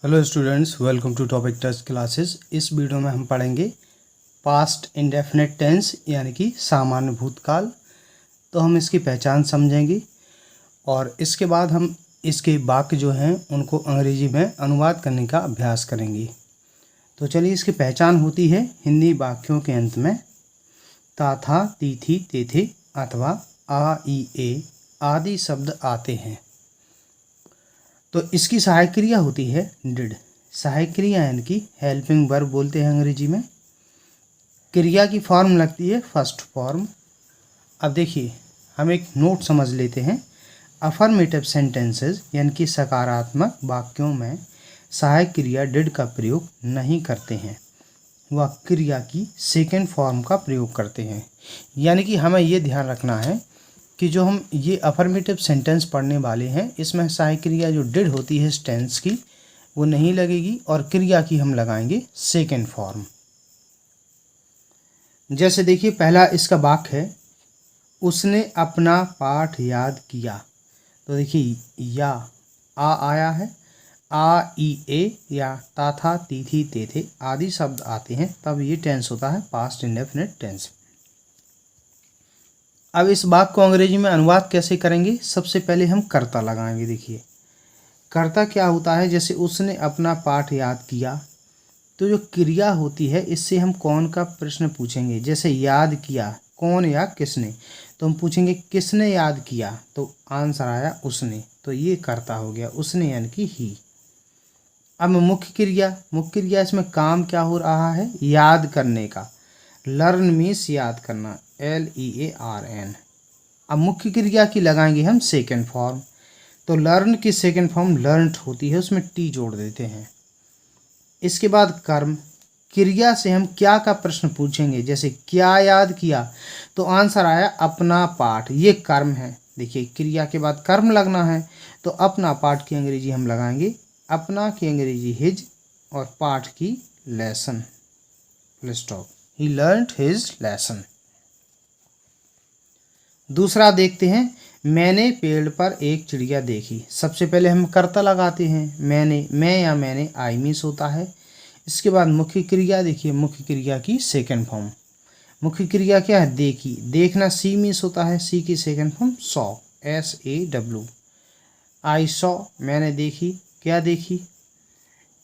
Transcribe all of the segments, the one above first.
Hello students, welcome to topic test classes. इस video में हम पढ़ेंगे पास्ट इंडेफिनिट टेंस यानी कि सामान्य भूतकाल। तो हम इसकी पहचान समझेंगे और इसके बाद हम इसके वाक्य जो हैं उनको अंग्रेजी में अनुवाद करने का अभ्यास करेंगे। तो चलिए, इसकी पहचान होती है हिंदी वाक्यों के अंत में ता, था, ती, थी, ते, थे अथवा आ, ई, ए आदि शब्द आते हैं। तो इसकी सहायक क्रिया होती है डिड। सहायक क्रिया यानी कि हेल्पिंग वर्ब बोलते हैं अंग्रेजी में। क्रिया की फॉर्म लगती है फर्स्ट फॉर्म। अब देखिए, हम एक नोट समझ लेते हैं। अफर्मेटिव सेंटेंसेस यानी कि सकारात्मक वाक्यों में सहायक क्रिया डिड का प्रयोग नहीं करते हैं, वह क्रिया की सेकेंड फॉर्म का प्रयोग करते हैं। यानी कि हमें ये ध्यान रखना है कि जो हम ये अफर्मेटिव सेंटेंस पढ़ने वाले हैं इसमें सहायक क्रिया जो डिड होती है इस टेंस की वो नहीं लगेगी और क्रिया की हम लगाएंगे सेकेंड फॉर्म। जैसे देखिए, पहला इसका वाक्य है उसने अपना पाठ याद किया। तो देखिए, या आ आया है, आ, ई, ए या ता, था, ती, थी, ते, थे आदि शब्द आते हैं, तब ये टेंस होता है पास्ट इंडेफिनिट टेंस। अब इस वाक्य को अंग्रेजी में अनुवाद कैसे करेंगे? सबसे पहले हम कर्ता लगाएंगे। देखिए, कर्ता क्या होता है? जैसे उसने अपना पाठ याद किया, तो जो क्रिया होती है इससे हम कौन का प्रश्न पूछेंगे। जैसे याद किया, कौन या किसने, तो हम पूछेंगे किसने याद किया, तो आंसर आया उसने, तो ये कर्ता हो गया उसने यानी कि ही। अब मुख्य क्रिया इसमें काम क्या हो रहा है? याद करने का। लर्न मीन्स याद करना, LEARN। अब मुख्य क्रिया की लगाएंगे हम सेकेंड फॉर्म। तो लर्न की सेकेंड फॉर्म लर्नड होती है, उसमें टी जोड़ देते हैं। इसके बाद कर्म, क्रिया से हम क्या का प्रश्न पूछेंगे। जैसे क्या याद किया, तो आंसर आया अपना पाठ, ये कर्म है। देखिए, क्रिया के बाद कर्म लगना है, तो अपना पाठ की अंग्रेजी हम लगाएंगे अपना की अंग्रेजी हिज और पाठ की लेसन, फुल स्टॉप। ही लर्नड हिज लेसन। दूसरा देखते हैं, मैंने पेड़ पर एक चिड़िया देखी। सबसे पहले हम कर्ता लगाते हैं, मैंने, मैं या मैंने आई मीन्स होता है। इसके बाद मुख्य क्रिया, देखिए मुख्य क्रिया की सेकंड फॉर्म। मुख्य क्रिया क्या है? देखी, देखना सी मीन्स होता है, सी की second form saw, SAW। I saw, मैंने देखी, क्या देखी?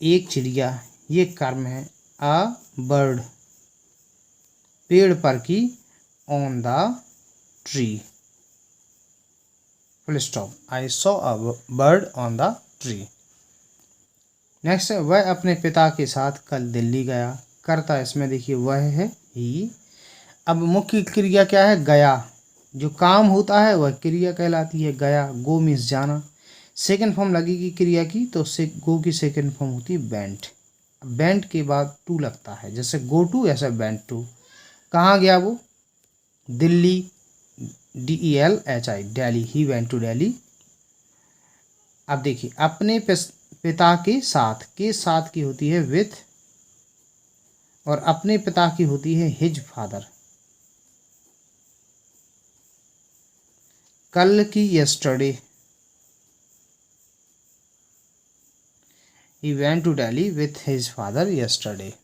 एक चिड़िया, ये कर्म है। अ बर्ड, पेड़ पर की, on the tree, full stop. I saw a bird on the tree. Next है, वह अपने पिता के साथ कल दिल्ली गया। कर्ता इसमें देखिए वह है ही। अब मुख्य क्रिया क्या है? गया। जो काम होता है वह क्रिया कहलाती है गया। गो मीन्स जाना। सेकंड फॉर्म लगेगी क्रिया की, तो से गो की सेकंड फॉर्म होती है वेंट। वेंट के बाद टू लगता है, जैसे गो टू ऐसा वेंट टू। कहाँ गया वो? Delhi, DELHI, Delhi, he went to Delhi. अब देखिए, अपने पिता के साथ की होती है विथ, और अपने पिता की होती है हिज फादर। कल की yesterday, he went to Delhi with his father yesterday.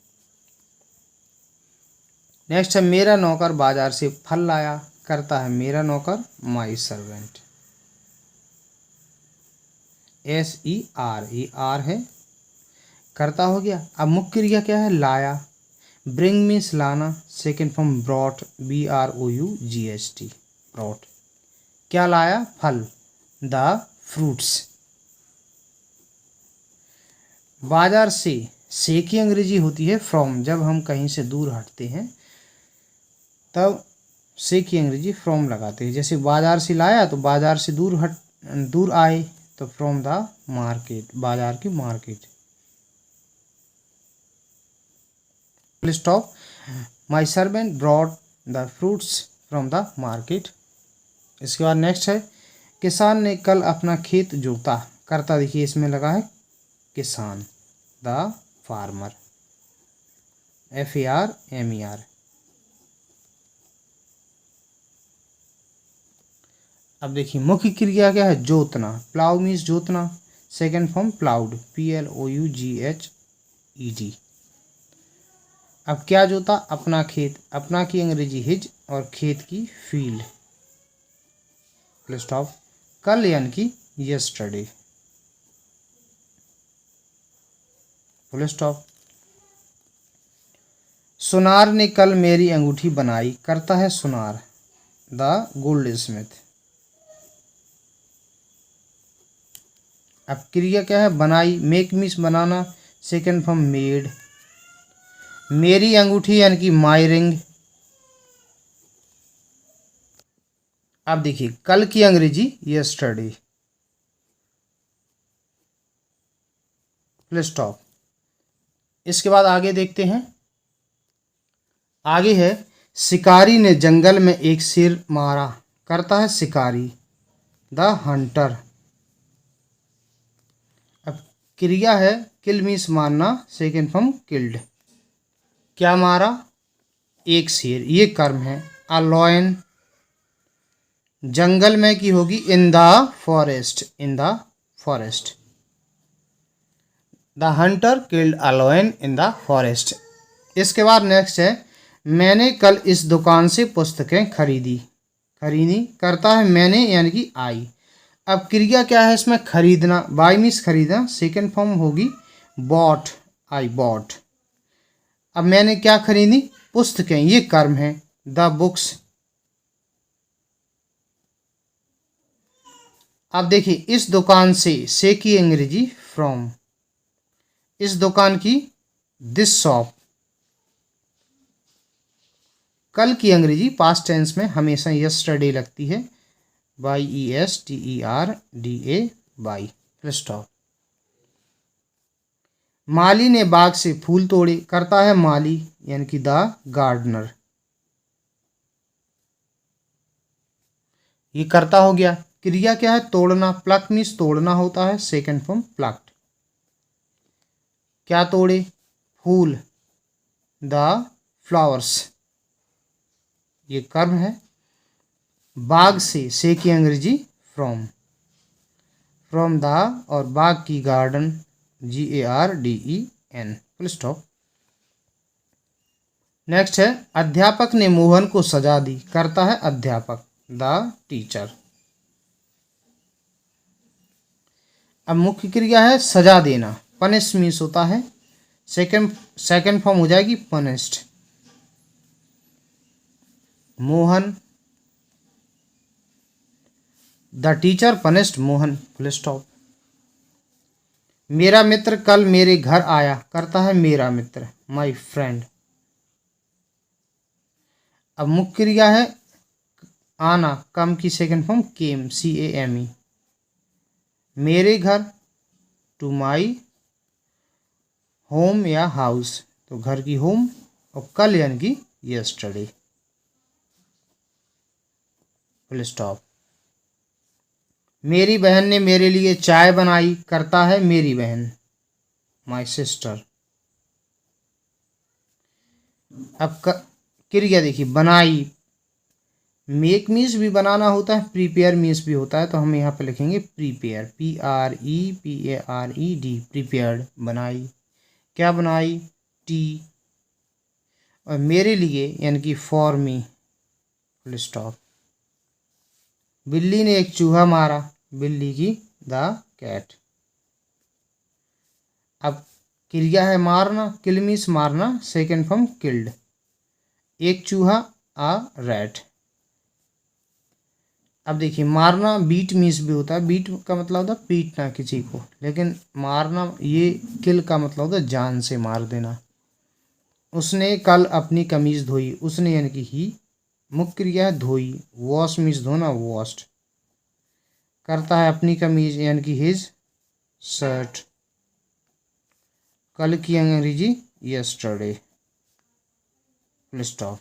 Next है, मेरा नौकर बाजार से फल लाया। करता है मेरा नौकर, माई सर्वेंट, SER है, करता हो गया। अब मुख्य क्रिया क्या है? लाया। ब्रिंग मीन्स लाना, second form brought, BROUGHT, brought. क्या लाया? फल, द फ्रूट्स। बाजार से की अंग्रेजी होती है फ्रॉम। जब हम कहीं से दूर हटते हैं तब से की अंग्रेजी फ्रॉम लगाते हैं। जैसे बाजार से लाया, तो बाजार से दूर आए, तो फ्रॉम द मार्केट, बाजार की market, full stop. My servant brought the fruits from the market. इसके बाद नेक्स्ट है, किसान ने कल अपना खेत जोता। करता देखिए इसमें लगा है किसान, द फार्मर, FARMER। अब देखिए, मुख्य क्रिया क्या है? जोतना। प्लाउ मीन्स जोतना, सेकेंड फॉर्म प्लाउड, PLOUGHED। अब क्या जोता? अपना खेत, अपना की अंग्रेजी हिज और खेत की फील्ड। Full stop. कल यानी कि यस्टरडे। Full stop. सुनार ने कल मेरी अंगूठी बनाई, करता है सुनार, द गोल्ड स्मिथ। अब क्रिया क्या है? बनाई, मेक मीन्स बनाना, सेकेंड फॉर्म मेड। मेरी अंगूठी यानी कि माई रिंग। अब देखिए कल की अंग्रेजी यस्टरडे। Full stop. इसके बाद आगे देखते हैं। आगे है शिकारी ने जंगल में एक शेर मारा, करता है शिकारी, द हंटर। अब क्रिया है किल मीन्स मारना, सेकेंड फॉर्म किल्ड। क्या मारा? एक शेर, ये कर्म है। अ लॉयन, जंगल में की होगी in the forest, in the forest. The Hunter killed a lion in the forest. इसके बाद नेक्स्ट है मैंने कल इस दुकान से पुस्तकें खरीदी, खरीदी, करता है मैंने यानी कि आई। अब क्रिया क्या है इसमें? खरीदना, बाई मीन्स खरीदना, सेकेंड फॉर्म होगी बॉट, आई बॉट। अब मैंने क्या खरीदी? पुस्तकें, ये कर्म है, द बुक्स। अब देखिए इस दुकान से की अंग्रेजी फ्रॉम। इस दुकान की दिस शॉप। कल की अंग्रेजी पास्ट टेंस में हमेशा यस्टरडे लगती है, YESTERDA, बाई। Full stop. माली ने बाग से फूल तोड़े, करता है माली यानी कि द गार्डनर। ये करता हो गया। क्रिया क्या है? तोड़ना, प्लक मीन्स तोड़ना होता है, सेकेंड फॉर्म प्लक्ड। क्या तोड़े? फूल, द फ्लावर्स, ये कर्म है। बाग से की अंग्रेजी फ्रॉम, फ्रॉम द, और बाग की garden, GARDEN। Full stop. Next है अध्यापक ने मोहन को सजा दी, करता है अध्यापक, द टीचर। अब मुख्य क्रिया है सजा देना, पनिश मीन्स होता है, सेकेंड फॉर्म हो जाएगी punished. Mohan, the teacher punished Mohan. Full stop. मेरा मित्र कल मेरे घर आया, करता है मेरा मित्र, माई फ्रेंड। अब मुख्य क्रिया है आना, कम की सेकेंड फॉर्म केम, CAME। मेरे घर, टू माई होम या हाउस, तो घर की होम, और कल यानी कि यस्टरडे। Full stop. मेरी बहन ने मेरे लिए चाय बनाई, करता है मेरी बहन, माई सिस्टर। अब क्रिया देखिए बनाई, मेक मीन्स भी बनाना होता है, प्रीपेयर मीन्स भी होता है, तो हम यहाँ पे लिखेंगे प्रीपेयर, PREPARED, प्रीपेयर्ड, बनाई। क्या बनाई? टी। और मेरे लिए यानी कि फॉर मी। Full stop. बिल्ली ने एक चूहा मारा, बिल्ली की, द कैट। अब क्रिया है मारना, किल मीन्स मारना, सेकेंड फॉर्म किल्ड। एक चूहा, अ रैट। अब देखिए मारना बीट मीन्स भी होता है, बीट का मतलब होता है पीटना किसी को, लेकिन मारना, ये किल का मतलब होता है जान से मार देना। उसने कल अपनी कमीज धोई, उसने यानी कि ही। मुख्य क्रिया है धोई, वॉश मीन्स धोना, वॉश्ड। करता है अपनी कमीज यानी कि हिज शर्ट। कल की अंग्रेजी यस्टरडे। Full stop.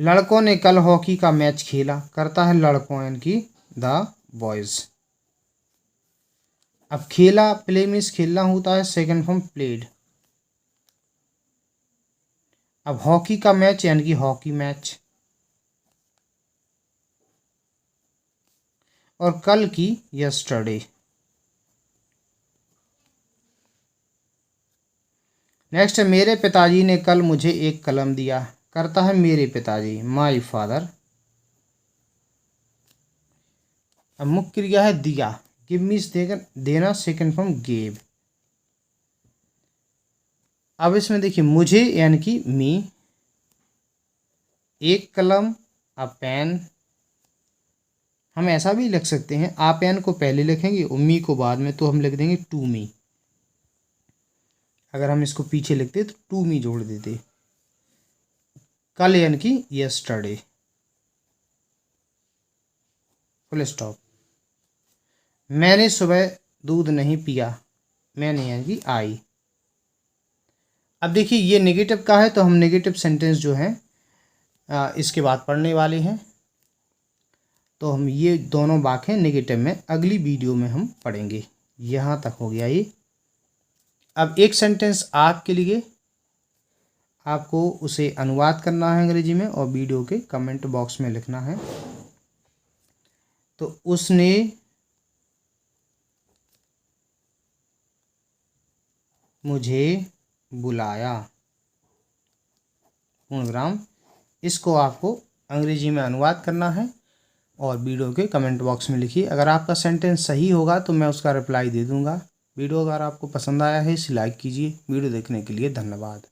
लड़कों ने कल हॉकी का मैच खेला, करता है लड़कों यानी कि द बॉयज। अब खेला, प्ले मीन्स खेलना होता है, सेकेंड फॉर्म प्लेड। अब हॉकी का मैच यानी कि हॉकी मैच। और कल की यस्टरडे। नेक्स्ट है मेरे पिताजी ने कल मुझे एक कलम दिया। करता है मेरे पिताजी, माई फादर। अब मुख्य क्रिया है दिया। गिव मीन्स देना, सेकंड फॉर्म गेव। अब इसमें देखिए मुझे यानी कि मी, एक कलम, अ पेन। हम ऐसा भी लिख सकते हैं, आ पेन को पहले लिखेंगे और मी को बाद में, तो हम लिख देंगे टू मी। अगर हम इसको पीछे लिखते तो टू मी जोड़ देते। कल यानी कि यस्टरडे, फुल स्टॉप। मैंने सुबह दूध नहीं पिया। मैंने यानी कि आई। अब देखिए ये नेगेटिव का है, तो हम नेगेटिव सेंटेंस जो है इसके बाद पढ़ने वाले हैं। तो हम ये दोनों वाक्य नेगेटिव में अगली वीडियो में हम पढ़ेंगे। यहाँ तक हो गया ये। अब एक सेंटेंस आपके लिए, आपको उसे अनुवाद करना है अंग्रेजी में और वीडियो के कमेंट बॉक्स में लिखना है। तो उसने मुझे बुलाया, पूर्णविराम। इसको आपको अंग्रेजी में अनुवाद करना है और वीडियो के कमेंट बॉक्स में लिखिए। अगर आपका सेंटेंस सही होगा तो मैं उसका रिप्लाई दे दूंगा। वीडियो अगर आपको पसंद आया है इसे लाइक कीजिए। वीडियो देखने के लिए धन्यवाद।